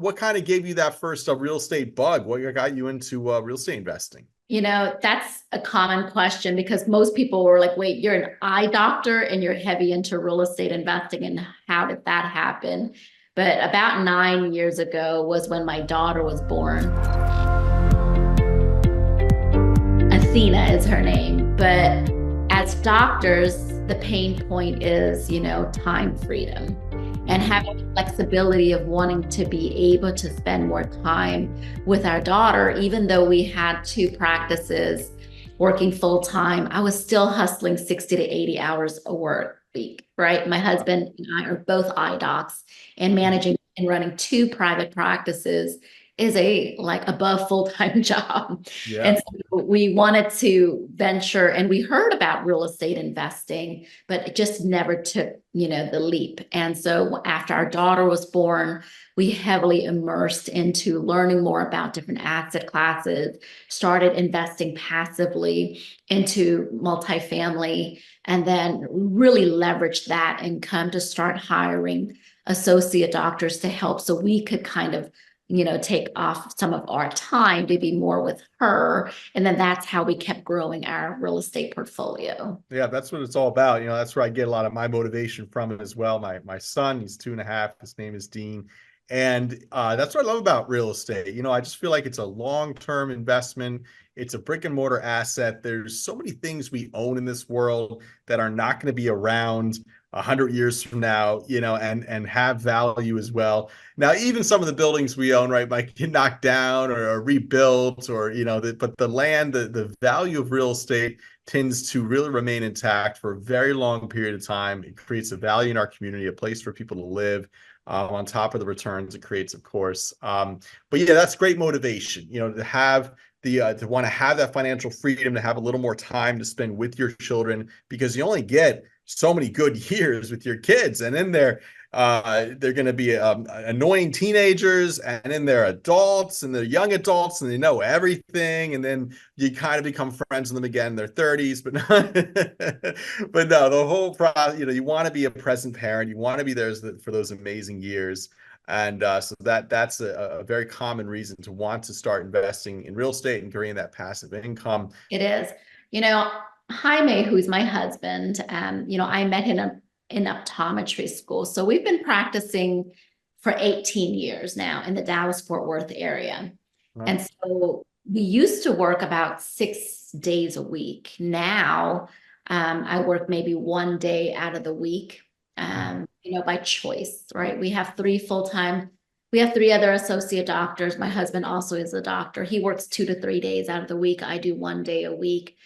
what kind of gave you that first real estate bug? What got you into real estate investing? That's a common question because most people were like, wait, you're an eye doctor and you're heavy into real estate investing. And how did that happen? But about 9 years ago was when my daughter was born. Athena is her name. But as doctors, the pain point is, time freedom and having the flexibility of wanting to be able to spend more time with our daughter. Even though we had two practices working full time, I was still hustling 60 to 80 hours a work week, right? My husband and I are both eye docs, and managing and running two private practices is a like above full-time job. Yeah. And so we wanted to venture, and we heard about real estate investing, but it just never took, the leap. And so after our daughter was born, we heavily immersed into learning more about different asset classes, started investing passively into multifamily, and then really leveraged that income to start hiring associate doctors to help so we could kind of take off some of our time to be more with her. And then that's how we kept growing our real estate portfolio. Yeah, that's what it's all about. That's where I get a lot of my motivation from as well. My son, he's 2.5. His name is Dean. And that's what I love about real estate. I just feel like it's a long-term investment. It's a brick and mortar asset. There's so many things we own in this world that are not going to be around 100 years from now, and have value as well. Now, even some of the buildings we own, right, might get knocked down or rebuilt, or but the land, the value of real estate tends to really remain intact for a very long period of time. It creates a value in our community, a place for people to live. On top of the returns it creates, of course. But yeah, that's great motivation, to have to want to have that financial freedom, to have a little more time to spend with your children, because you only get so many good years with your kids, and then they're going to be annoying teenagers, and then they're adults, and they're young adults, and they know everything, and then you kind of become friends with them again in their 30s. But but no, the whole process, you want to be a present parent, you want to be there for those amazing years. And so that's a very common reason to want to start investing in real estate and creating that passive income. It is. Jaime, who's my husband, I met him in optometry school. So we've been practicing for 18 years now in the Dallas-Fort Worth area. Right. And so we used to work about 6 days a week. Now I work maybe one day out of the week, by choice, right? We have three other associate doctors. My husband also is a doctor. He works 2 to 3 days out of the week. I do one day a week.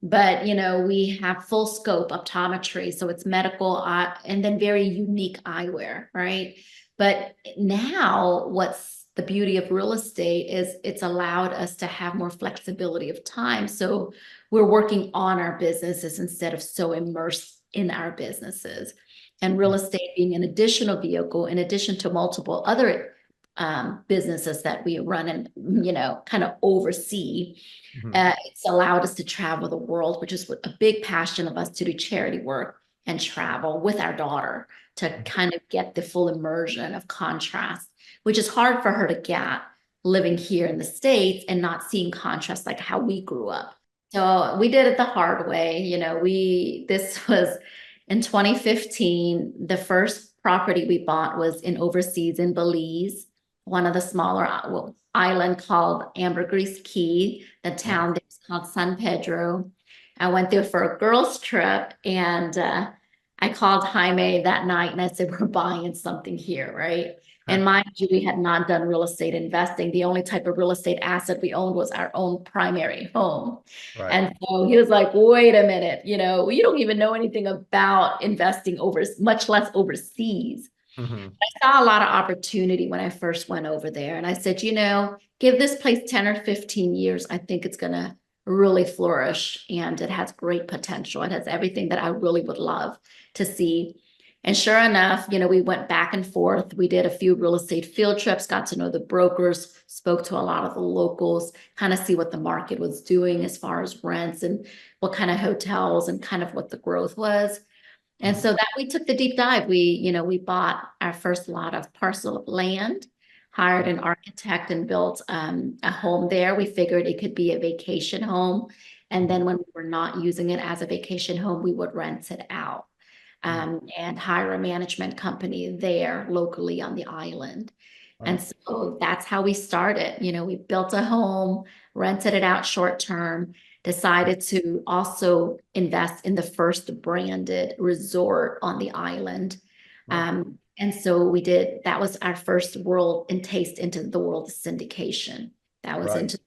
But, we have full scope optometry. So it's medical and then very unique eyewear, right? But now what's the beauty of real estate is it's allowed us to have more flexibility of time. So we're working on our businesses instead of so immersed in our businesses. And real estate being an additional vehicle, in addition to multiple other businesses that we run and, kind of oversee. It's allowed us to travel the world, which is a big passion of us, to do charity work and travel with our daughter to kind of get the full immersion of contrast, which is hard for her to get living here in the States and not seeing contrast like how we grew up. So we did it the hard way. This was in 2015. The first property we bought was in overseas in Belize, one of the smaller island called Ambergris Key. The town there is called San Pedro. I went there for a girls' trip, and I called Jaime that night and I said, we're buying something here, right? And mind you, we had not done real estate investing. The only type of real estate asset we owned was our own primary home. Right. And so he was like, wait a minute, you don't even know anything about investing much less overseas. I saw a lot of opportunity when I first went over there. And I said, give this place 10 or 15 years. I think it's going to really flourish, and it has great potential. It has everything that I really would love to see. And sure enough, we went back and forth. We did a few real estate field trips, got to know the brokers, spoke to a lot of the locals, kind of see what the market was doing as far as rents and what kind of hotels and kind of what the growth was. And so that we took the deep dive. We bought our first lot of parcel of land. hired an architect and built a home there. We figured it could be a vacation home. And then when we were not using it as a vacation home, we would rent it out and hire a management company there locally on the island. Wow. And so that's how we started. You know, we built a home, rented it out short term, decided to also invest in the first branded resort on the island. Wow. And so we did, that was our first world and taste into the world of syndication. That was Right. into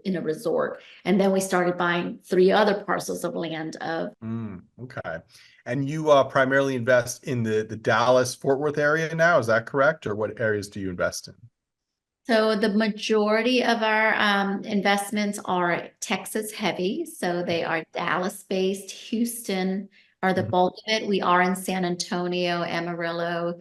in a resort. And then we started buying 3 other parcels of land of. Okay. And you primarily invest in the Dallas Fort Worth area now, is that correct? Or what areas do you invest in? So the majority of our investments are Texas heavy. So they are Dallas based. Houston are the Mhm. bulk of it. We are in San Antonio, Amarillo.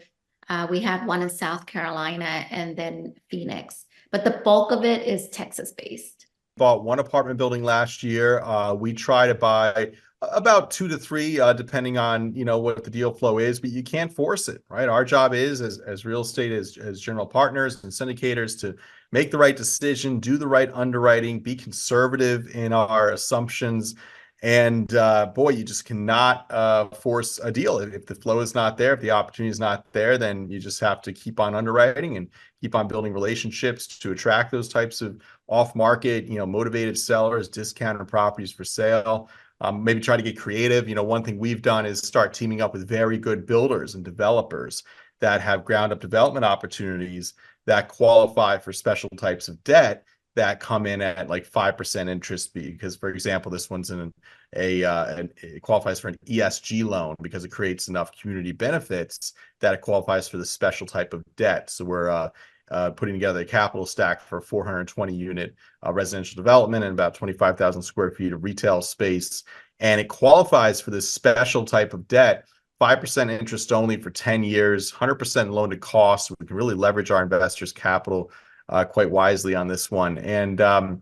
We have one in South Carolina and then Phoenix. But the bulk of it is Texas based. Bought one apartment building last year. We try to buy about 2 to 3, depending on what the deal flow is, but you can't force it, right? Our job is as real estate as general partners and syndicators to make the right decision, do the right underwriting, be conservative in our assumptions. And boy, you just cannot force a deal. If the flow is not there, if the opportunity is not there, then you just have to keep on underwriting and keep on building relationships to attract those types of off-market, motivated sellers, discounted properties for sale. Maybe try to get creative. One thing we've done is start teaming up with very good builders and developers that have ground-up development opportunities that qualify for special types of debt that come in at like 5% interest because, for example, this one's it qualifies for an ESG loan because it creates enough community benefits that it qualifies for the special type of debt. So we're putting together a capital stack for a 420 unit residential development and about 25,000 square feet of retail space. And it qualifies for this special type of debt, 5% interest only for 10 years, 100% loan to cost. So we can really leverage our investors' capital quite wisely on this one. And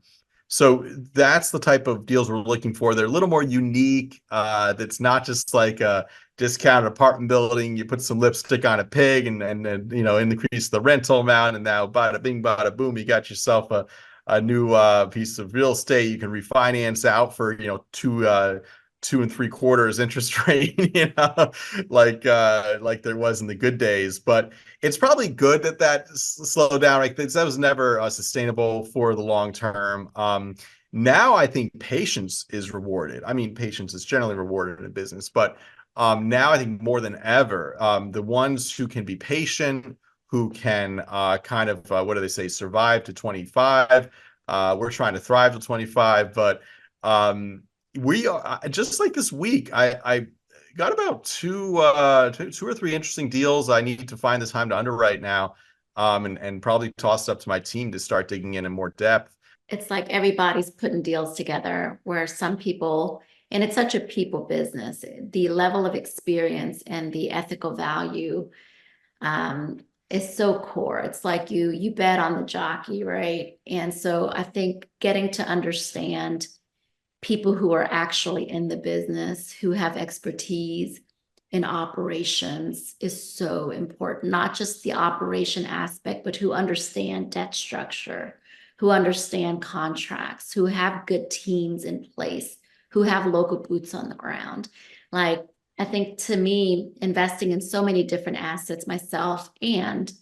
so that's the type of deals we're looking for. They're a little more unique. That's not just like a discounted apartment building. You put some lipstick on a pig and increase the rental amount, and now bada bing, bada boom, you got yourself a new piece of real estate you can refinance out for 2 2.75% interest rate, like there was in the good days. But it's probably good that slowed down. Like that was never sustainable for the long term. Now I think patience is rewarded. I mean, patience is generally rewarded in business, but now I think more than ever, the ones who can be patient, who can kind of what do they say, survive to 25. We're trying to thrive to 25, but we are just like this week. I got about two or three interesting deals I need to find the time to underwrite now, and probably toss it up to my team to start digging in more depth. It's like everybody's putting deals together where some people, and it's such a people business, the level of experience and the ethical value is so core. It's like you bet on the jockey, right? And so I think getting to understand people who are actually in the business, who have expertise in operations is so important, not just the operation aspect, but who understand debt structure, who understand contracts, who have good teams in place, who have local boots on the ground. Like, I think to me, investing in so many different assets myself and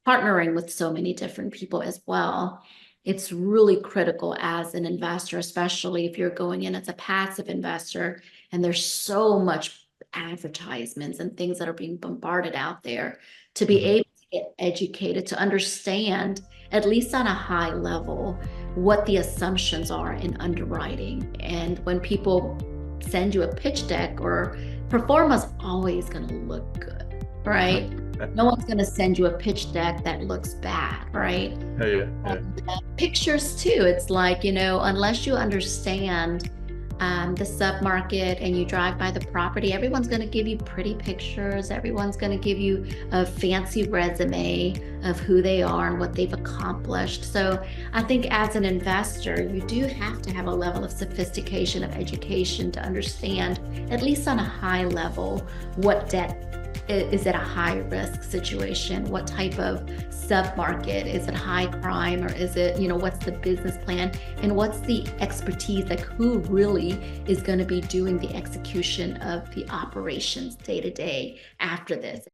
partnering with so many different people as well, it's really critical as an investor, especially if you're going in as a passive investor and there's so much advertisements and things that are being bombarded out there, to be able to get educated, to understand, at least on a high level, what the assumptions are in underwriting. And when people send you a pitch deck, or performa's always going to look good, right? No one's going to send you a pitch deck that looks bad, right? Yeah. And, pictures too. It's like, unless you understand the submarket and you drive by the property, everyone's going to give you pretty pictures. Everyone's going to give you a fancy resume of who they are and what they've accomplished. So I think as an investor, you do have to have a level of sophistication of education to understand, at least on a high level, what debt is it a high risk situation? What type of sub-market? Is it high crime, or is it, what's the business plan, and what's the expertise? Like, who really is going to be doing the execution of the operations day to day after this?